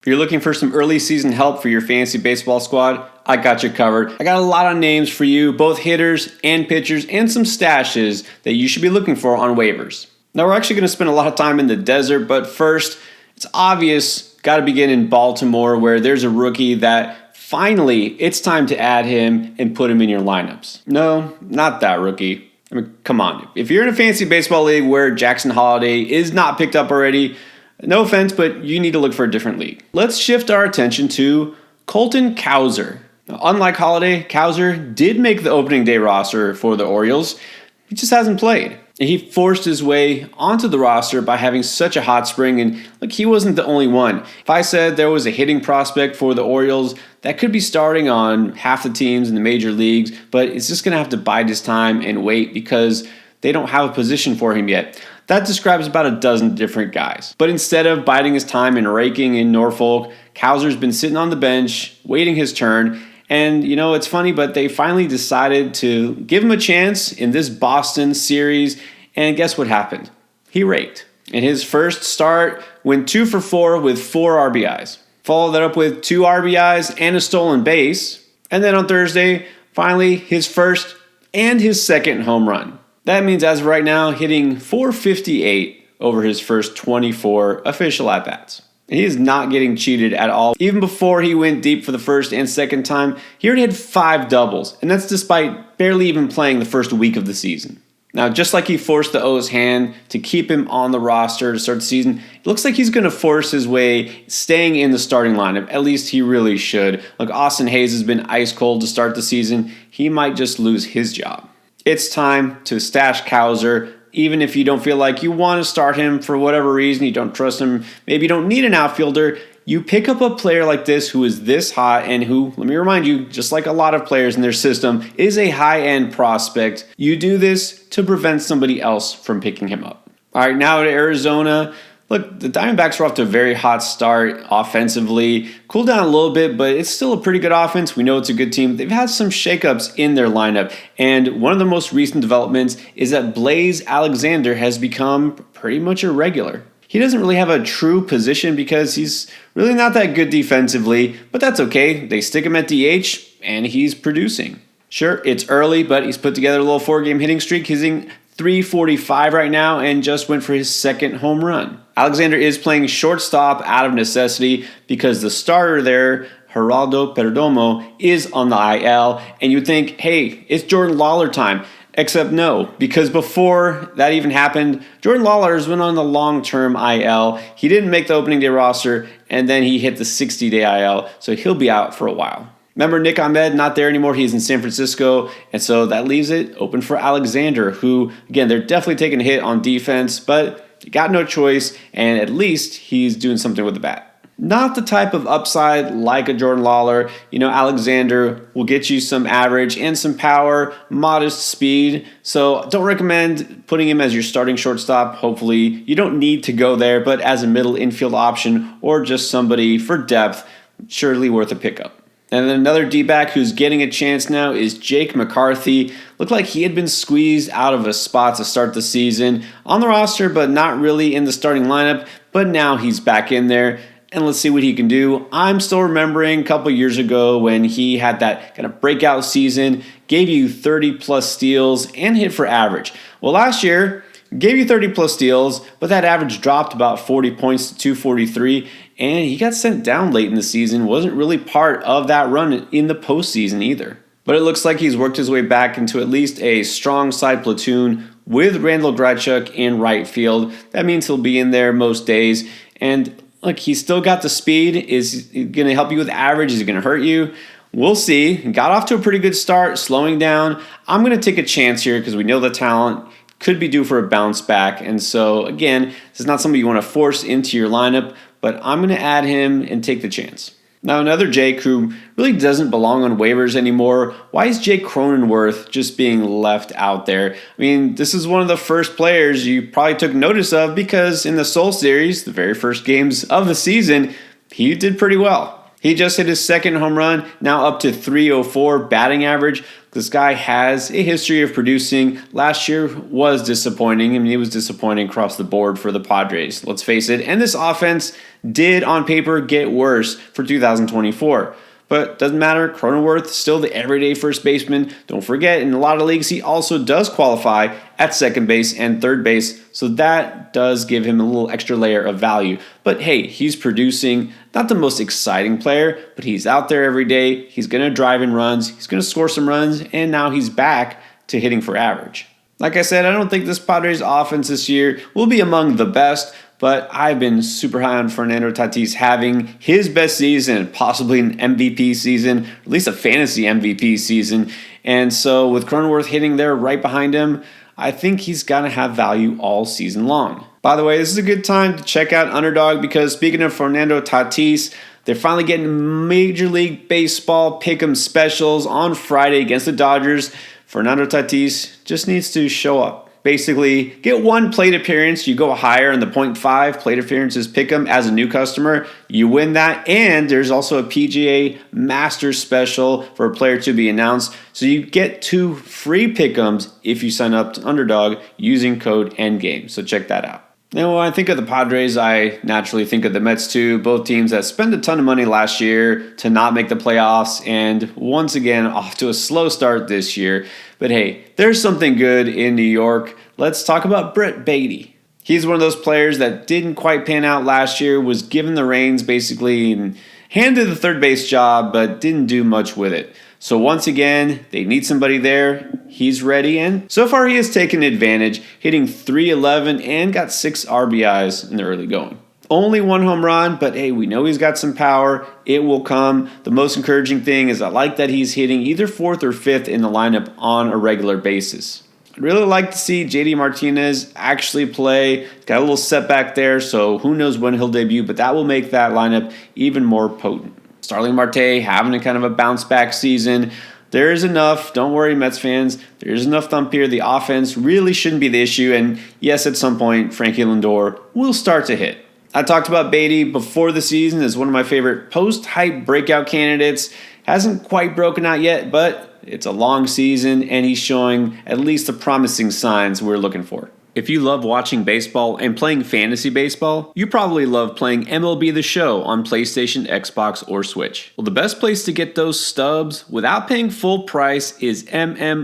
If you're looking for some early season help for your fantasy baseball squad, I got you covered. I got a lot of names for you, both hitters and pitchers, and some stashes that you should be looking for on waivers. Now, we're actually going to spend a lot of time in the desert, but first, it's obvious, got to begin in Baltimore, where there's a rookie that finally it's time to add him and put him in your lineups. No, not that rookie. I mean, come on. If you're in a fantasy baseball league where Jackson Holliday is not picked up already, no offense, but you need to look for a different league. Let's shift our attention to Colton Cowser. Now, unlike Holliday, Cowser did make the opening day roster for the Orioles. He just hasn't played. And he forced his way onto the roster by having such a hot spring, and look, he wasn't the only one. If I said there was a hitting prospect for the Orioles that could be starting on half the teams in the major leagues, but it's just going to have to bide his time and wait because they don't have a position for him yet. That describes about a dozen different guys. But instead of biding his time and raking in Norfolk, Cowser's been sitting on the bench, waiting his turn. And, you know, it's funny, but they finally decided to give him a chance in this Boston series. And guess what happened? He raked. In his first start, went 2 for 4 with 4 RBIs. Followed that up with 2 RBIs and a stolen base. And then on Thursday, finally, his first and his second home run. That means as of right now, hitting .458 over his first 24 official at-bats. He is not getting cheated at all. Even before he went deep for the first and second time, he already had 5 doubles, and that's despite barely even playing the first week of the season. Now, just like he forced the O's hand to keep him on the roster to start the season, it looks like he's going to force his way staying in the starting lineup. At least he really should. Like Austin Hayes has been ice cold to start the season. He might just lose his job. It's time to stash Cowser, even if you don't feel like you want to start him for whatever reason, you don't trust him, maybe you don't need an outfielder. You pick up a player like this who is this hot and who, let me remind you, just like a lot of players in their system, is a high-end prospect. You do this to prevent somebody else from picking him up. All right, now to Arizona. Look, the Diamondbacks are off to a very hot start offensively. Cooled down a little bit, but it's still a pretty good offense. We know it's a good team. They've had some shakeups in their lineup, and one of the most recent developments is that Blaze Alexander has become pretty much a regular. He doesn't really have a true position because he's really not that good defensively, but that's okay. They stick him at DH, and he's producing. Sure, it's early, but he's put together a little 4-game hitting streak. He's in .345 right now and just went for his second home run. Alexander is playing shortstop out of necessity because the starter there, Geraldo Perdomo, is on the IL, and you'd think, hey, it's Jordan Lawler time. Except no, because before that even happened, Jordan Lawler has been on the long-term IL. He didn't make the opening day roster, and then he hit the 60-day IL, so he'll be out for a while. Remember, Nick Ahmed, not there anymore. He's in San Francisco, and so that leaves it open for Alexander, who, again, they're definitely taking a hit on defense, but got no choice, and at least he's doing something with the bat. Not the type of upside like a Jordan Lawler. You know, Alexander will get you some average and some power, modest speed. So don't recommend putting him as your starting shortstop. Hopefully you don't need to go there, but as a middle infield option or just somebody for depth, surely worth a pickup. And then another D-back who's getting a chance now is Jake McCarthy. Looked like he had been squeezed out of a spot to start the season. On the roster, but not really in the starting lineup. But now he's back in there. And let's see what he can do. I'm still remembering a couple years ago when he had that kind of breakout season, gave you 30-plus steals and hit for average. Well, last year, gave you 30-plus steals, but that average dropped about 40 points to 243, and he got sent down late in the season. Wasn't really part of that run in the postseason either. But it looks like he's worked his way back into at least a strong side platoon with Randall Grichuk in right field. That means he'll be in there most days. And look, he's still got the speed. Is he going to help you with average? Is he going to hurt you? We'll see. Got off to a pretty good start, slowing down. I'm going to take a chance here because we know the talent could be due for a bounce back. And so, again, this is not somebody you want to force into your lineup, but I'm going to add him and take the chance. Now, another Jake who really doesn't belong on waivers anymore. Why is Jake Cronenworth just being left out there? I mean, this is one of the first players you probably took notice of because in the Soul Series, the very first games of the season, he did pretty well. He just hit his second home run, now up to 304 batting average. This guy has a history of producing. Last year was disappointing. I mean, it was disappointing across the board for the Padres, let's face it. And this offense did, on paper, get worse for 2024. But doesn't matter, Cronenworth still the everyday first baseman. Don't forget, in a lot of leagues, he also does qualify at second base and third base, so that does give him a little extra layer of value. But hey, he's producing, not the most exciting player, but he's out there every day. He's going to drive in runs, he's going to score some runs, and now he's back to hitting for average. Like I said, I don't think this Padres offense this year will be among the best, but I've been super high on Fernando Tatis having his best season, possibly an MVP season, or at least a fantasy MVP season. And so with Cronenworth hitting there right behind him, I think he's going to have value all season long. By the way, this is a good time to check out Underdog because speaking of Fernando Tatis, they're finally getting Major League Baseball pick'em specials on Friday against the Dodgers. Fernando Tatis just needs to show up. Basically, get one plate appearance. You go higher in the 0.5 plate appearances pick'em as a new customer. You win that, and there's also a PGA Masters special for a player to be announced. So you get 2 free pick'ems if you sign up to Underdog using code Endgame. So check that out. Now, when I think of the Padres, I naturally think of the Mets too. Both teams that spent a ton of money last year to not make the playoffs, and once again off to a slow start this year. But hey, there's something good in New York. Let's talk about Brett Baty. He's one of those players that didn't quite pan out last year, was given the reins basically and handed the third base job, but didn't do much with it. So once again, they need somebody there. He's ready, and so far he has taken advantage, hitting .311 and got 6 RBIs in the early going. Only 1 home run, but hey, we know he's got some power. It will come. The most encouraging thing is I like that he's hitting either 4th or 5th in the lineup on a regular basis. I'd really like to see JD Martinez actually play. Got a little setback there, so who knows when he'll debut, but that will make that lineup even more potent. Starling Marte having a kind of a bounce back season. There is enough, don't worry Mets fans, there is enough thump here. The offense really shouldn't be the issue, and yes, at some point, Frankie Lindor will start to hit. I talked about Baty before the season as one of my favorite post-hype breakout candidates. Hasn't quite broken out yet, but it's a long season, and he's showing at least the promising signs we're looking for. If you love watching baseball and playing fantasy baseball, you probably love playing MLB The Show on PlayStation, Xbox, or Switch. Well, the best place to get those stubs without paying full price is MMOAH.com.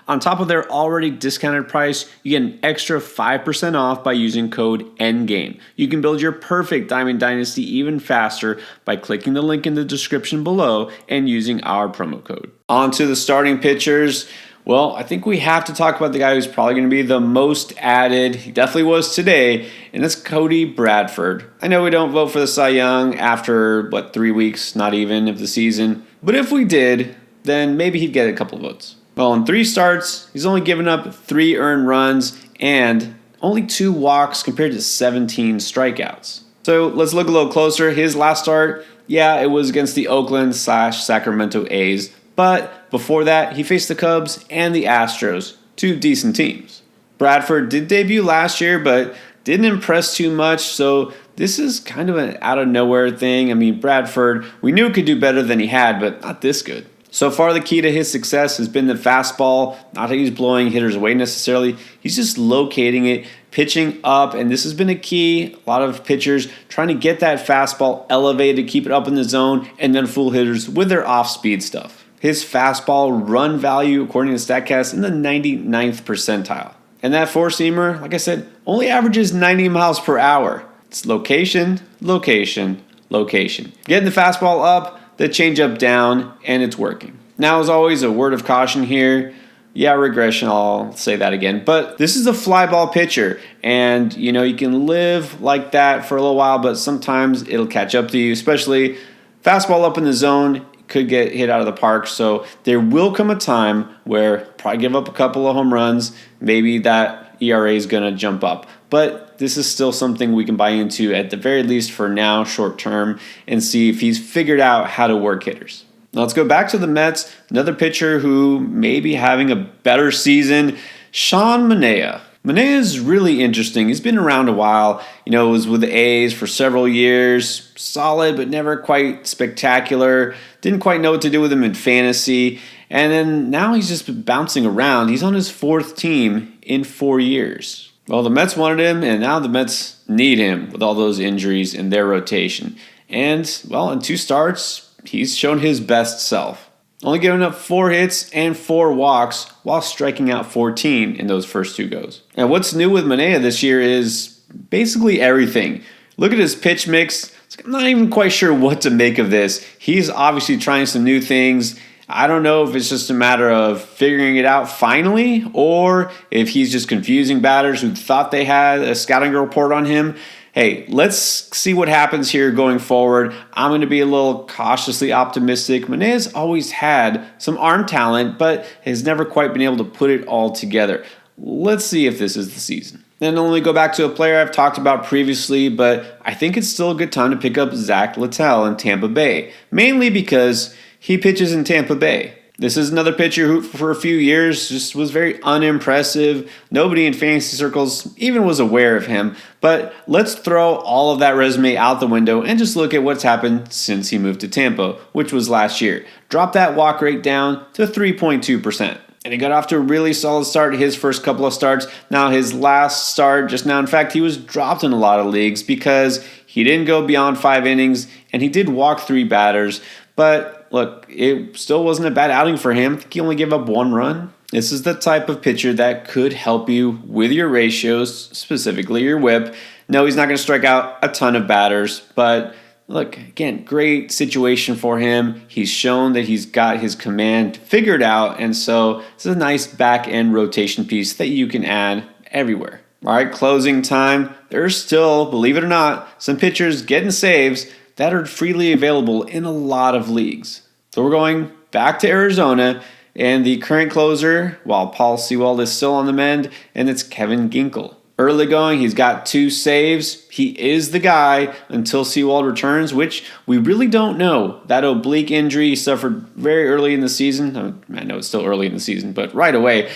On top of their already discounted price, you get an extra 5% off by using code ENDGAME. You can build your perfect Diamond Dynasty even faster by clicking the link in the description below and using our promo code. On to the starting pitchers. Well, I think we have to talk about the guy who's probably going to be the most added. He definitely was today, and that's Cody Bradford. I know we don't vote for the Cy Young after, 3 weeks, not even, of the season. But if we did, then maybe he'd get a couple of votes. Well, in 3 starts, he's only given up 3 earned runs and only 2 walks compared to 17 strikeouts. So let's look a little closer. His last start, it was against the Oakland/Sacramento A's. But before that, he faced the Cubs and the Astros, 2 decent teams. Bradford did debut last year, but didn't impress too much, so this is kind of an out-of-nowhere thing. I mean, Bradford, we knew could do better than he had, but not this good. So far, the key to his success has been the fastball. Not that he's blowing hitters away necessarily. He's just locating it, pitching up, and this has been a key. A lot of pitchers trying to get that fastball elevated, keep it up in the zone, and then fool hitters with their off-speed stuff. His fastball run value, according to StatCast, in the 99th percentile. And that four-seamer, like I said, only averages 90 miles per hour. It's location, location, location. Getting the fastball up, the changeup down, and it's working. Now, as always, a word of caution here. Regression, I'll say that again. But this is a fly ball pitcher, and you can live like that for a little while, but sometimes it'll catch up to you, especially fastball up in the zone. Could get hit out of the park, so there will come a time where probably give up a couple of home runs, maybe that ERA is going to jump up. But this is still something we can buy into at the very least for now, short term, and see if he's figured out how to work hitters. Now let's go back to the Mets, another pitcher who may be having a better season, Sean Manaea. Manaea is really interesting. He's been around a while. Was with the A's for several years. Solid, but never quite spectacular. Didn't quite know what to do with him in fantasy. And then now he's just been bouncing around. He's on his fourth team in 4 years. Well, the Mets wanted him, and now the Mets need him with all those injuries in their rotation. And, well, in 2 starts, he's shown his best self. Only giving up 4 hits and 4 walks while striking out 14 in those first 2 goes. And what's new with Manaea this year is basically everything. Look at his pitch mix. I'm not even quite sure what to make of this. He's obviously trying some new things. I don't know if it's just a matter of figuring it out finally, or if he's just confusing batters who thought they had a scouting report on him. Hey, let's see what happens here going forward. I'm going to be a little cautiously optimistic. Manaea's always had some arm talent, but has never quite been able to put it all together. Let's see if this is the season. Then let me go back to a player I've talked about previously, but I think it's still a good time to pick up Zach Littell in Tampa Bay, mainly because he pitches in Tampa Bay. This is another pitcher who, for a few years, just was very unimpressive. Nobody in fantasy circles even was aware of him. But let's throw all of that resume out the window and just look at what's happened since he moved to Tampa, which was last year. Drop that walk rate down to 3.2%. And he got off to a really solid start his first couple of starts. Now his last start just now, in fact, he was dropped in a lot of leagues because he didn't go beyond 5 innings and he did walk 3 batters. But look, it still wasn't a bad outing for him. I think he only gave up 1 run. This is the type of pitcher that could help you with your ratios, specifically your whip. No, he's not going to strike out a ton of batters, but look, again, great situation for him. He's shown that he's got his command figured out, and so this is a nice back-end rotation piece that you can add everywhere. All right, closing time. There's still, believe it or not, some pitchers getting saves that are freely available in a lot of leagues. So we're going back to Arizona, and the current closer, while Paul Sewald is still on the mend, and it's Kevin Ginkel. Early going, he's got 2 saves. He is the guy until Sewald returns, which we really don't know. That oblique injury he suffered very early in the season. I know it's still early in the season, but right away.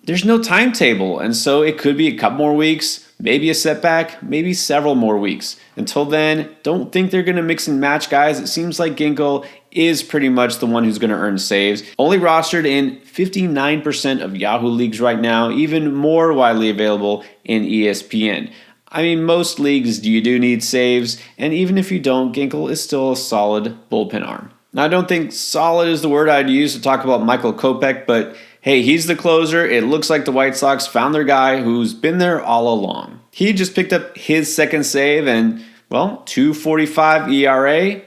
There's no timetable, and so it could be a couple more weeks, maybe a setback, maybe several more weeks. Until then, don't think they're going to mix and match guys. It seems like Ginkel is pretty much the one who's going to earn saves. Only rostered in 59% of Yahoo leagues right now, even more widely available in ESPN. I mean, most leagues you do need saves, and even if you don't, Ginkel is still a solid bullpen arm. Now, I don't think solid is the word I'd use to talk about Michael Kopech, but hey, he's the closer. It looks like the White Sox found their guy who's been there all along. He just picked up his second save and, well, 2.45 ERA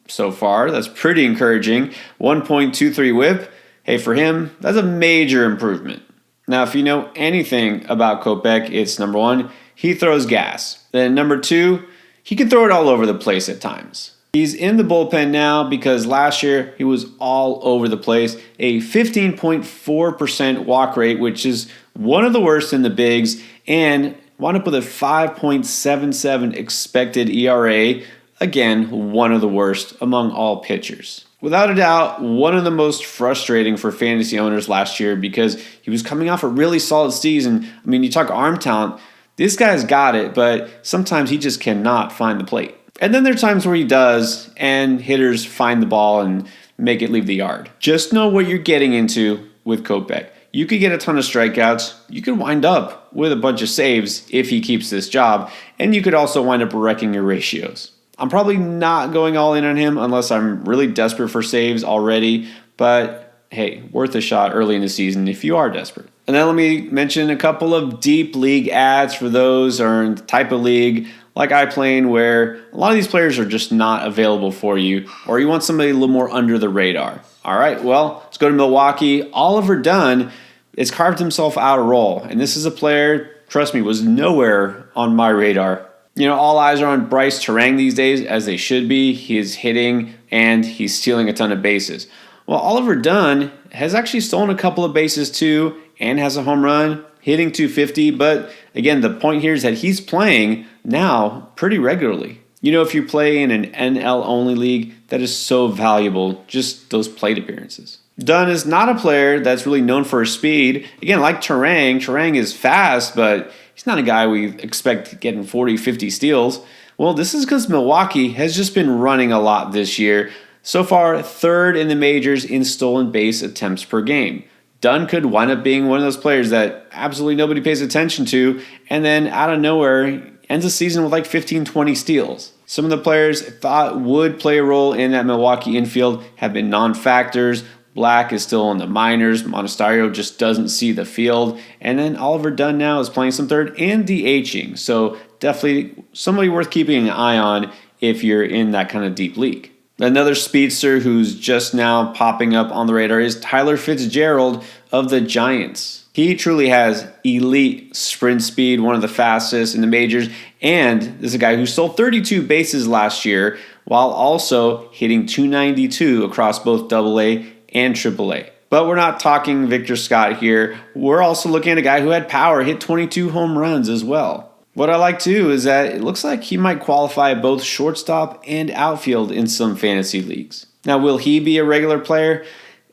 so far. That's pretty encouraging. 1.23 whip. Hey, for him, that's a major improvement. Now, if you know anything about Kopech, it's number 1, he throws gas. Then number 2, he can throw it all over the place at times. He's in the bullpen now because last year he was all over the place. A 15.4% walk rate, which is one of the worst in the bigs, and wound up with a 5.77 expected ERA. Again, one of the worst among all pitchers. Without a doubt, one of the most frustrating for fantasy owners last year because he was coming off a really solid season. I mean, you talk arm talent, this guy's got it, but sometimes he just cannot find the plate. And then there are times where he does, and hitters find the ball and make it leave the yard. Just know what you're getting into with Kopech. You could get a ton of strikeouts. You could wind up with a bunch of saves if he keeps this job, and you could also wind up wrecking your ratios. I'm probably not going all in on him unless I'm really desperate for saves already, but hey, worth a shot early in the season if you are desperate. And then let me mention a couple of deep league ads for those or in the type of league like I play in where a lot of these players are just not available for you, or you want somebody a little more under the radar. All right, well, let's go to Milwaukee. Oliver Dunn has carved himself out a role, and this is a player, trust me, was nowhere on my radar. You know, all eyes are on Bryce Terang these days, as they should be. He is hitting, and he's stealing a ton of bases. Well, Oliver Dunn has actually stolen a couple of bases too, and has a home run, hitting 250, but again, the point here is that he's playing now pretty regularly. You know, if you play in an NL-only league, that is so valuable, just those plate appearances. Dunn is not a player that's really known for his speed. Again, like Turang is fast, but he's not a guy we expect getting 40, 50 steals. Well, this is because Milwaukee has just been running a lot this year. So far, third in the majors in stolen base attempts per game. Dunn could wind up being one of those players that absolutely nobody pays attention to, and then out of nowhere, ends the season with like 15, 20 steals. Some of the players thought would play a role in that Milwaukee infield have been non-factors. Black is still in the minors. Monasterio just doesn't see the field. And then Oliver Dunn now is playing some third and DHing. So definitely somebody worth keeping an eye on if you're in that kind of deep league. Another speedster who's just now popping up on the radar is Tyler Fitzgerald of the Giants. He truly has elite sprint speed, one of the fastest in the majors, and this is a guy who stole 32 bases last year while also hitting 292 across both AA and AAA. But we're not talking Victor Scott here. We're also looking at a guy who had power, hit 22 home runs as well. What I like too is that it looks like he might qualify both shortstop and outfield in some fantasy leagues. Now, will he be a regular player?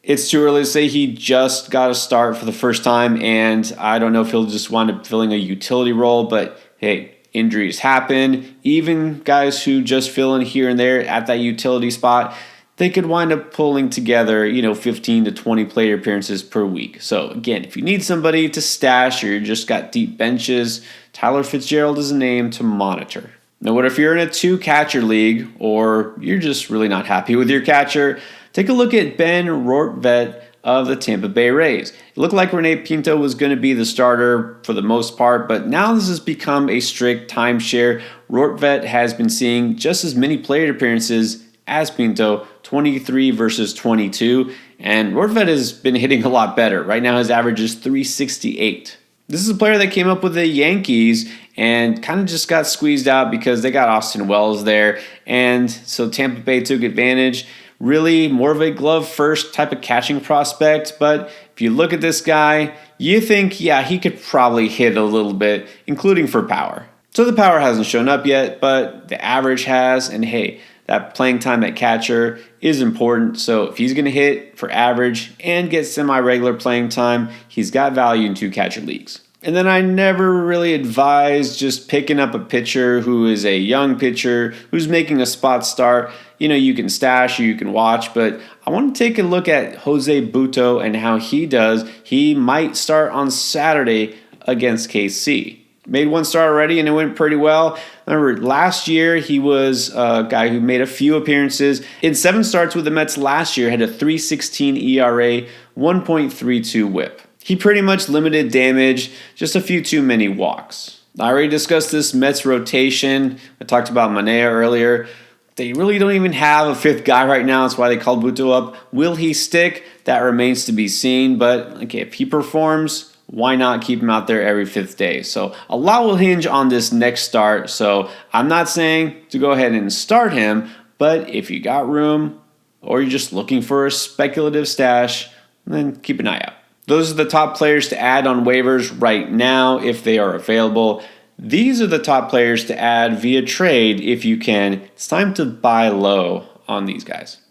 It's too early to say. He just got a start for the first time, and I don't know if he'll just wind up filling a utility role, but hey, injuries happen. Even guys who just fill in here and there at that utility spot, they could wind up pulling together, 15 to 20 player appearances per week. So again, if you need somebody to stash or you just got deep benches, Tyler Fitzgerald is a name to monitor. Now, what if you're in a 2-catcher league or you're just really not happy with your catcher? Take a look at Ben Rortvedt of the Tampa Bay Rays. It looked like Rene Pinto was going to be the starter for the most part, but now this has become a strict timeshare. Rortvedt has been seeing just as many plate appearances as Pinto, 23 versus 22, and Rortvedt has been hitting a lot better. Right now his average is 368. This is a player that came up with the Yankees and kind of just got squeezed out because they got Austin Wells there, and so Tampa Bay took advantage. Really more of a glove first type of catching prospect, but if you look at this guy, you think, yeah, he could probably hit a little bit, including for power. So the power hasn't shown up yet, but the average has, and hey, that playing time at catcher is important. So if he's going to hit for average and get semi-regular playing time, he's got value in 2-catcher leagues. And then I never really advise just picking up a pitcher who is a young pitcher who's making a spot start. You can stash or you can watch, but I want to take a look at Jose Butto and how he does. He might start on Saturday against KC. Made one start already and it went pretty well. Remember, last year he was a guy who made a few appearances. In 7 starts with the Mets last year, had a 3.16 ERA, 1.32 whip. He pretty much limited damage, just a few too many walks. I already discussed this Mets rotation. I talked about Manea earlier. They really don't even have a 5th guy right now. That's why they called Butto up. Will he stick? That remains to be seen. But okay, if he performs, why not keep him out there every 5th day? So a lot will hinge on this next start. So I'm not saying to go ahead and start him, but if you got room or you're just looking for a speculative stash, then keep an eye out. Those are the top players to add on waivers right now if they are available. These are the top players to add via trade if you can. It's time to buy low on these guys.